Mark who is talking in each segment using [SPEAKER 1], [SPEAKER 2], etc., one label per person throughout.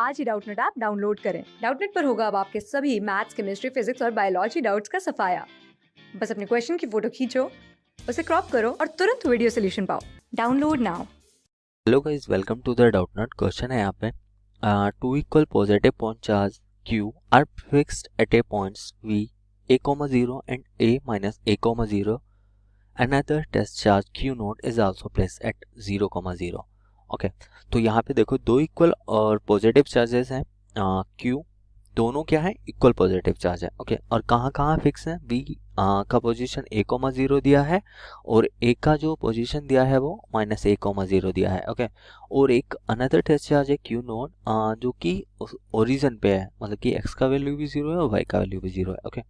[SPEAKER 1] आज ही Doubtnut app download करें। Doubtnut पर होगा अब आपके सभी मैथ्स, केमिस्ट्री, फिजिक्स और बायोलॉजी डाउट्स का सफाया। बस अपने क्वेश्चन की फोटो खींचो, उसे क्रॉप करो और तुरंत वीडियो सोल्यूशन पाओ। Download now.
[SPEAKER 2] Hello guys, welcome to the Doubtnut. Question है यहाँ पे two equal positive point charge q are fixed at a points v a,0 and a-a,0. Another test charge q naught is also placed at 0,0. Okay, तो यहाँ पे देखो दो equal और positive charges हैं। q दोनों क्या है, इक्वल पॉजिटिव चार्ज है। ओके, और कहाँ कहाँ फिक्स है, v का पोजीशन a,0 दिया है और a का जो पोजीशन दिया है वो -a,0 दिया है। ओके, और एक अनदर टेस्ट चार्ज है q नोट जो कि ओरिजिन पे है, मतलब कि x का वैल्यू भी 0 है और y का वैल्यू भी 0 है। ओके,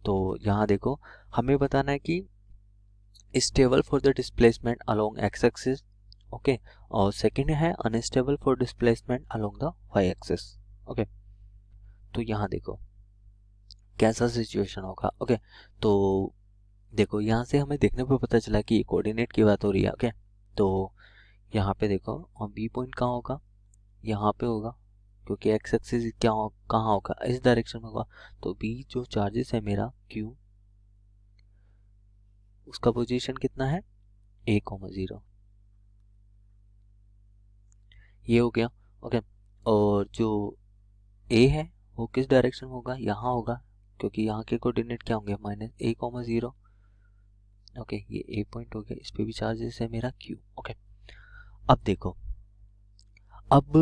[SPEAKER 2] तो यहाँ देखो हमें बताना है कि stable for the displacement along x axis. Okay, और सेकंड है unstable for displacement along the y axis. Okay, तो यहाँ देखो कैसा सिचुएशन होगा। ओके, तो देखो यहाँ से हमें देखने पे पता चला कि कोऑर्डिनेट की बात हो रही है। ओके, तो यहाँ पे देखो और बी पॉइंट कहाँ होगा, यहाँ पे होगा, क्योंकि एक्स एक्सिस क्या कहाँ होगा, इस डायरेक्शन में होगा। तो बी जो चार्जेस है मेरा क्यू, उसका पोजीशन कितना है a,0, ये हो गया। ओके, और जो ए है वो किस डायरेक्शन में होगा, यहाँ होगा, क्योंकि यहाँ के कोऑर्डिनेट क्या होंगे -a,0. ओके, ये ए पॉइंट हो गया, इस पे भी चार्जेस है मेरा क्यू। ओके, अब देखो अब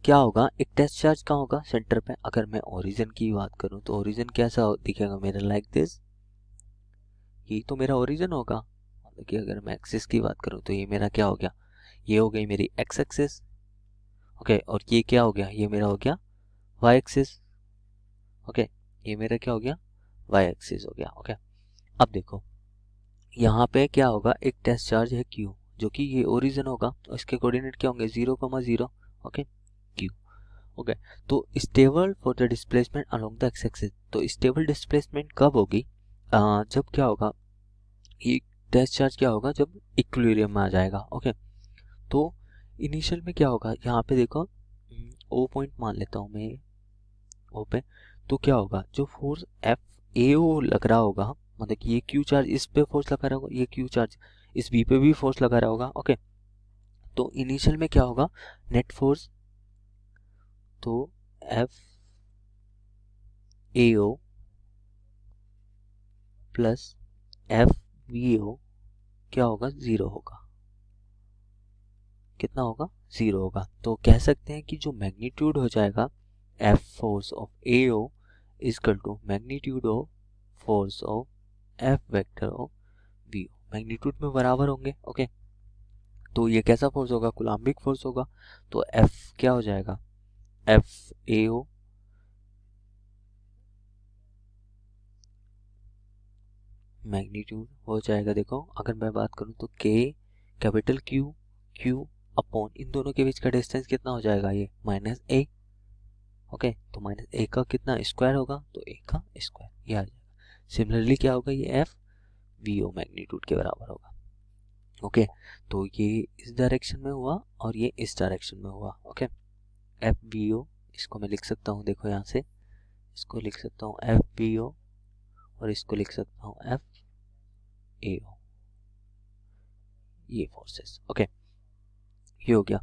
[SPEAKER 2] क्या होगा, एक टेस्ट चार्ज कहाँ होगा, सेंटर पे। अगर मैं ओरिजिन की बात करूँ तो ओरिजिन कैसा दिखेगा मेरा, लाइक दिस, ये तो मेरा ओरिजिन होगा। मतलब कि अगर मैं एक्सिस की बात करूँ तो ये मेरा क्या हो गया, ये हो गई मेरी एक्स एक्सिस। ओके, और ये क्या हो गया, ये मेरा हो गया वाई एक्सिस। ओके, ये मेरा क्या हो गया, वाई एक्सिस हो गया। ओके, अब देखो यहाँ पे क्या होगा, एक टेस्ट चार्ज है Q जो कि ये ओरिजिन होगा, और इसके कोऑर्डिनेट क्या होंगे 0,0. Okay, Q। ओके, तो stable for the displacement along the x axis. तो स्टेबल डिस्प्लेसमेंट कब होगी, जब क्या होगा, ये टेस्ट चार्ज क्या होगा, जब इक्विलिब्रियम में आ जाएगा। ओके, तो इनिशियल में क्या होगा, यहाँ पे देखो ओ पॉइंट मान लेता हूँ मैं, ओ पे, तो क्या होगा, जो फोर्स एफ ए ओ लग रहा होगा, मतलब कि ये क्यू चार्ज इस पे फोर्स लगा रहा होगा, ये क्यू चार्ज इस बी पे भी फोर्स लगा रहा होगा। ओके, तो इनिशियल में क्या होगा, नेट फोर्स, तो F A O plus F V O क्या होगा, 0 होगा। कितना होगा, 0 होगा। तो कह सकते हैं कि जो मैग्नीट्यूड हो जाएगा F force of A O is equal to magnitude of force of F vector of V O, magnitude में बराबर होंगे। ओके, तो ये कैसा फोर्स होगा, कूलम्बिक फोर्स होगा। तो एफ क्या हो जाएगा, एफ ए ओ मैग्नीट्यूड हो जाएगा। देखो अगर मैं बात करूं तो के कैपिटल क्यू, क्यू अपॉन इन दोनों के बीच का डिस्टेंस कितना हो जाएगा, ये -a। ओके, तो -a का कितना स्क्वायर होगा, तो a का स्क्वायर ये आ जाएगा। सिमिलरली क्या होगा, ये एफ वी ओ मैग्नीट्यूड के बराबर होगा। ओके, तो ये इस डायरेक्शन में हुआ और ये इस डायरेक्शन में हुआ। ओके, एफ वी ओ, इसको मैं लिख सकता हूँ, देखो यहाँ से इसको लिख सकता हूँ एफ वी ओ और इसको लिख सकता हूँ एफ ए ओ, ये फोर्सेस। ओके, ये हो गया।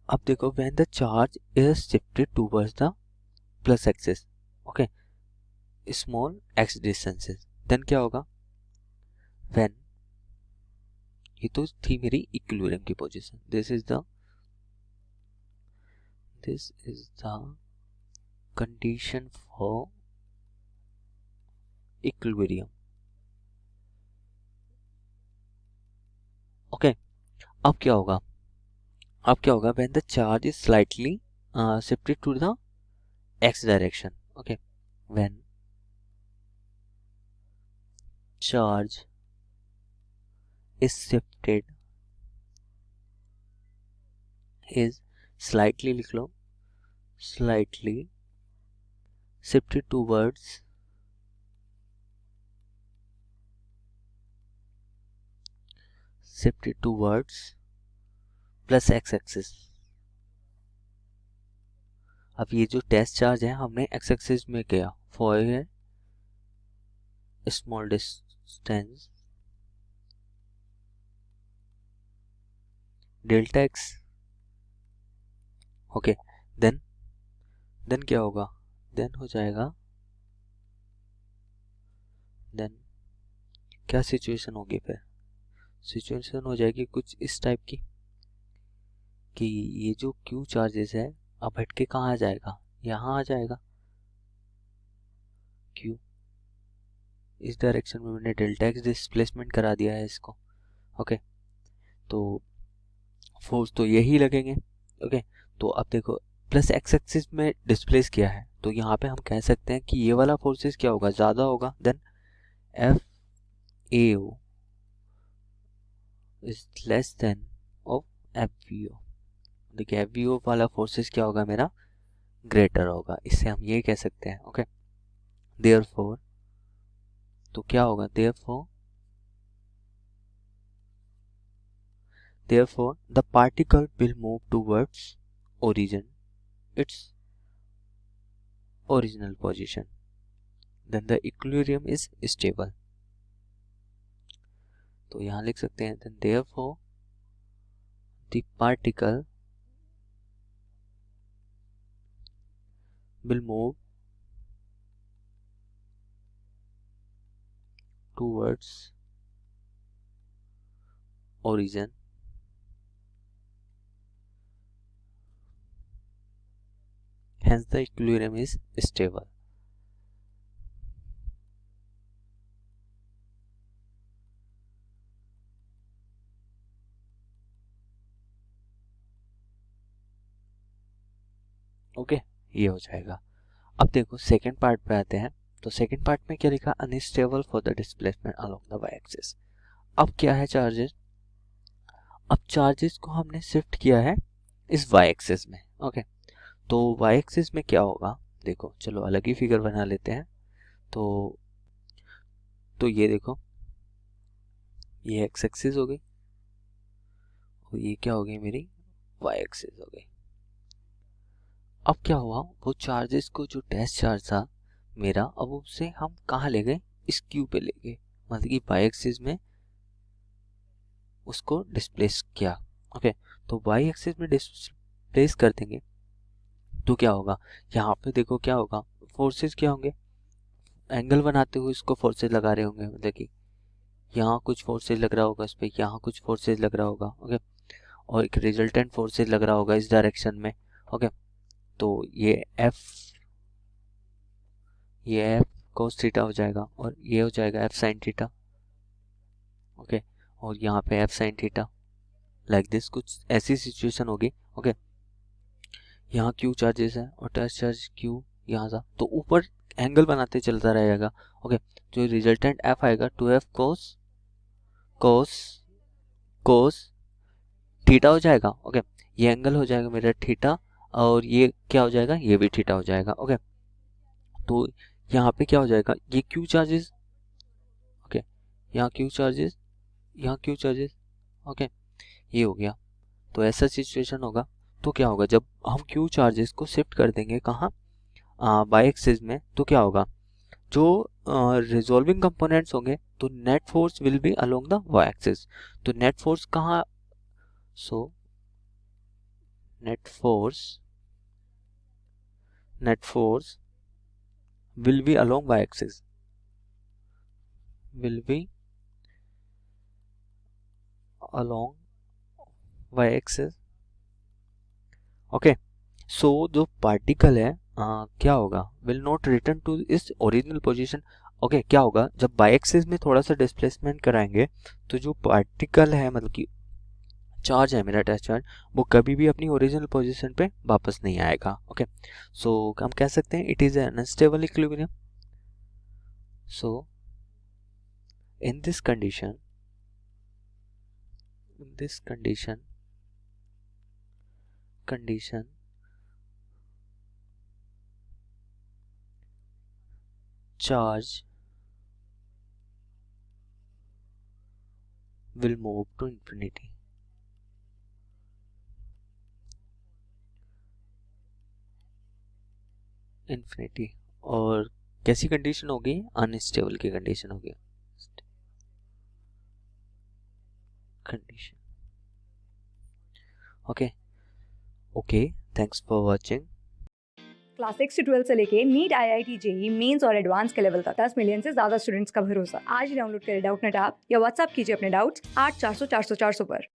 [SPEAKER 2] अब देखो when the charge is shifted towards the plus axis, okay, small x distances, then क्या होगा, व्हेन, ये तो थी मेरी इक्विलिब्रियम की position, this is the condition for equilibrium. Okay, अब क्या होगा, अब क्या होगा, when the charge is slightly shifted to the x direction. Okay, when charge is shifted, is slightly लिख लो, slightly shifted towards plus x axis, अब ये जो टेस्ट चार्ज है हमने एक्स एक्सिस में किया for small distance delta x. Okay, then क्या होगा, देन हो जाएगा, देन क्या सिचुएशन होगी, फिर सिचुएशन हो जाएगी कुछ इस टाइप की कि ये जो क्यू चार्जेस है अब हट के कहाँ आ जाएगा, यहाँ आ जाएगा। क्यू इस डायरेक्शन में मैंने डेल्टा एक्स डिस्प्लेसमेंट करा दिया है इसको। ओके, तो फोर्स तो यही लगेंगे। ओके, तो अब देखो प्लस एक्स एक्सिस में डिस्प्लेस किया है तो यहाँ पे हम कह सकते हैं कि ये वाला फोर्सेस क्या होगा, ज़्यादा होगा then F A O is less than of F V O. देखिए एफ वी ओ वाला फोर्सेस क्या होगा, मेरा ग्रेटर होगा, इससे हम ये कह सकते हैं। ओके, देयरफॉर तो क्या होगा, therefore the particle will move towards origin, its original position, then the equilibrium is stable। तो यहाँ लिख सकते हैं then therefore the particle will move towards origin, hence the equilibrium is stable। Okay, ये हो जाएगा। अब देखो सेकेंड पार्ट पे आते हैं। तो सेकेंड पार्ट में क्या लिखा, unstable for the displacement along the y axis. अब क्या है चार्जेस, अब चार्जेस को हमने शिफ्ट किया है इस वाई एक्सिस में। ओके, तो वाई एक्सिस में क्या होगा, देखो चलो अलग ही फिगर बना लेते हैं। तो ये देखो ये एक्स एक्सिस हो गई और ये क्या हो गई, मेरी वाई एक्सिस हो गई। अब क्या हुआ, वो चार्जेस को जो टेस्ट चार्ज था मेरा, अब उसे हम कहाँ ले गए, इस क्यू पे ले गए, मतलब कि वाई एक्सिस में उसको डिस्प्लेस किया। ओके, तो वाई एक्सिस में डिस्प्लेस कर देंगे तो क्या होगा, यहाँ पे देखो क्या होगा, फोर्सेस क्या होंगे, एंगल बनाते हुए इसको फोर्सेस लगा रहे होंगे, मतलब कि यहाँ कुछ फोर्सेस लग रहा होगा इस पे, यहाँ कुछ फोर्सेस लग रहा होगा। ओके, और एक रिजल्टेंट फोर्सेस लग रहा होगा इस डायरेक्शन में। ओके, तो ये एफ कोस थीटा हो जाएगा और ये हो जाएगा एफ साइन थीटा। ओके, और यहाँ पे F sine theta like this, कुछ ऐसी सिचुएशन होगी। ओके, यहाँ क्यू चार्जेस है और टेस्ट चार्ज क्यू यहाँ था, तो ऊपर एंगल बनाते चलता रहेगा। ओके, जो रिजल्टेंट एफ आएगा 2f कोस कोस कोस थीटा हो जाएगा। ओके, ये एंगल हो जाएगा मेरा थीटा और ये क्या हो जाएगा, ये भी थीटा हो जाएगा। ओके, तो यहाँ पे क्या हो जाएगा, ये क्यू चार्जेस, ओके यहाँ क्यू चार्जेस, यहाँ क्यू चार्जेस। ओके, ये हो गया। तो ऐसा सिचुएशन होगा तो क्या होगा, जब हम क्यू चार्जेस को शिफ्ट कर देंगे कहाँ, बाई एक्सिस में, तो क्या होगा, जो रिजॉल्विंग कंपोनेंट्स होंगे तो net force will be along the y axis. तो नेट फोर्स कहाँ, so net force will be along y axis, will be along y axis। Okay, so जो पार्टिकल है क्या होगा, विल नॉट रिटर्न टू इस original position. Okay, क्या होगा जब बाई एक्सिस में थोड़ा सा डिस्प्लेसमेंट कराएंगे तो जो पार्टिकल है, मतलब कि चार्ज है मेरा टेस्ट चार्ज, वो कभी भी अपनी ओरिजिनल पोजीशन पे वापस नहीं आएगा। ओके, सो हम कह सकते हैं it is an unstable equilibrium. So in this condition charge will move to infinity। Infinity. और कैसी कंडीशन होगी? अनस्टेबल की कंडीशन होगी। Condition okay okay, thanks for watching.
[SPEAKER 1] Class 6 से 12 से लेके नीट, IIT, जेई मेंस और एडवांस के लेवल तक 10 मिलियन से ज्यादा स्टूडेंट्स का भरोसा। आज ही डाउनलोड करें डाउटनेट ऐप या व्हाट्सएप कीजिए अपने डाउट्स 8400 400 400 पर।